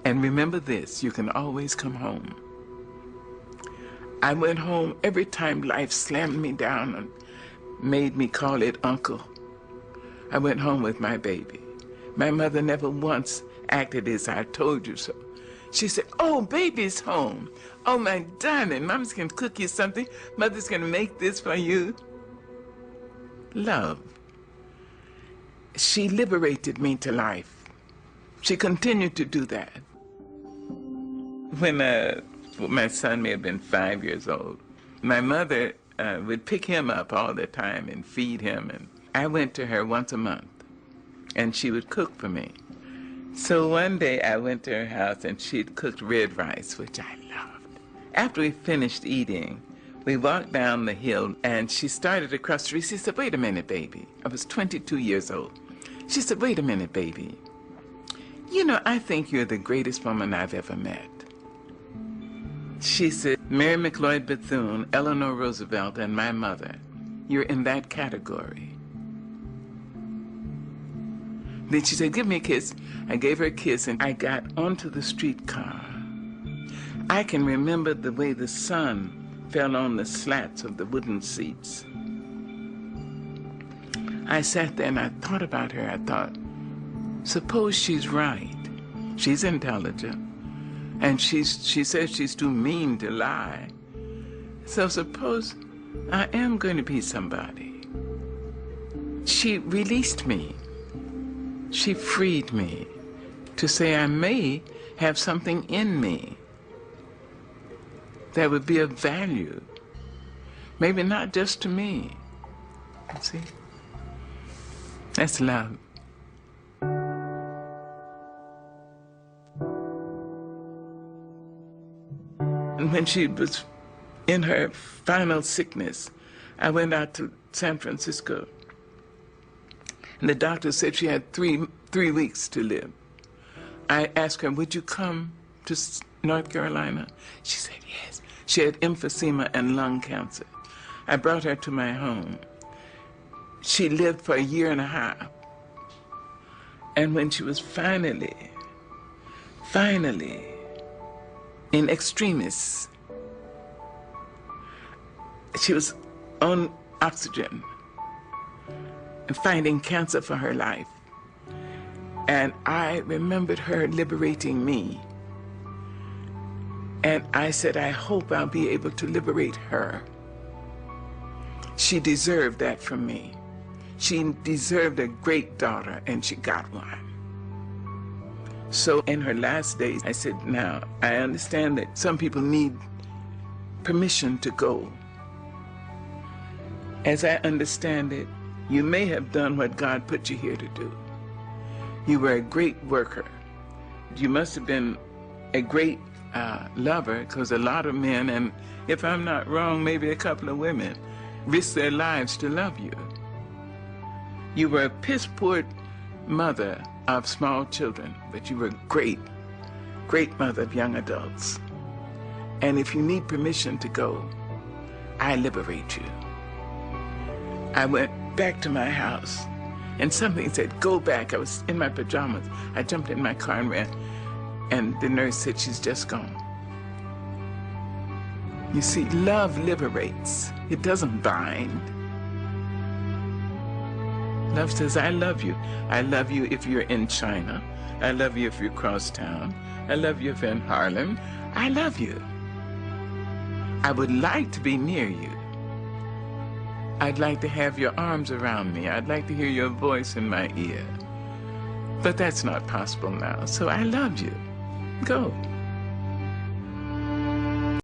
And remember this, you can always come home. I went home every time life slammed me down and made me call it uncle. I went home with my baby. My mother never once acted as I told you so. She said, oh, baby's home. Oh, my darling, Mom's going to cook you something. Mother's going to make this for you. Love. She liberated me to life. She continued to do that. When my son may have been 5 years old, my mother would pick him up all the time and feed him. And I went to her once a month, and she would cook for me. So one day I went to her house, and she'd cooked red rice, which I loved. After we finished eating, we walked down the hill, and she started across the street. She said, wait a minute, baby. I was 22 years old. She said, wait a minute, baby. You know, I think you're the greatest woman I've ever met. She said, Mary McLeod Bethune, Eleanor Roosevelt, and my mother, you're in that category. Then she said, give me a kiss. I gave her a kiss, and I got onto the streetcar. I can remember the way the sun fell on the slats of the wooden seats. I sat there and I thought about her. I thought, suppose she's right. She's intelligent. And she says she's too mean to lie. So suppose I am going to be somebody. She released me. She freed me to say I may have something in me that would be of value. Maybe not just to me. See? That's love. And when she was in her final sickness, I went out to San Francisco. And the doctor said she had three weeks to live. I asked her, would you come to North Carolina? She said yes. She had emphysema and lung cancer. I brought her to my home. She lived for 1.5 years. And when she was finally, in extremis, she was on oxygen and fighting cancer for her life. And I remembered her liberating me. And I said, I hope I'll be able to liberate her. She deserved that from me. She deserved a great daughter, and she got one. So in her last days, I said, now, I understand that some people need permission to go. As I understand it, you may have done what God put you here to do. You were a great worker. You must have been a great lover, because a lot of men, and if I'm not wrong, maybe a couple of women, risk their lives to love you. You were a piss-poor mother of small children, but you were a great, great mother of young adults. And if you need permission to go, I liberate you. I went back to my house, and something said, go back. I was in my pajamas. I jumped in my car and ran, and the nurse said, she's just gone. You see, love liberates. It doesn't bind. Love says, I love you. I love you if you're in China. I love you if you're across town. I love you if you're in Harlem. I love you. I would like to be near you. I'd like to have your arms around me. I'd like to hear your voice in my ear. But that's not possible now, so I love you. Go.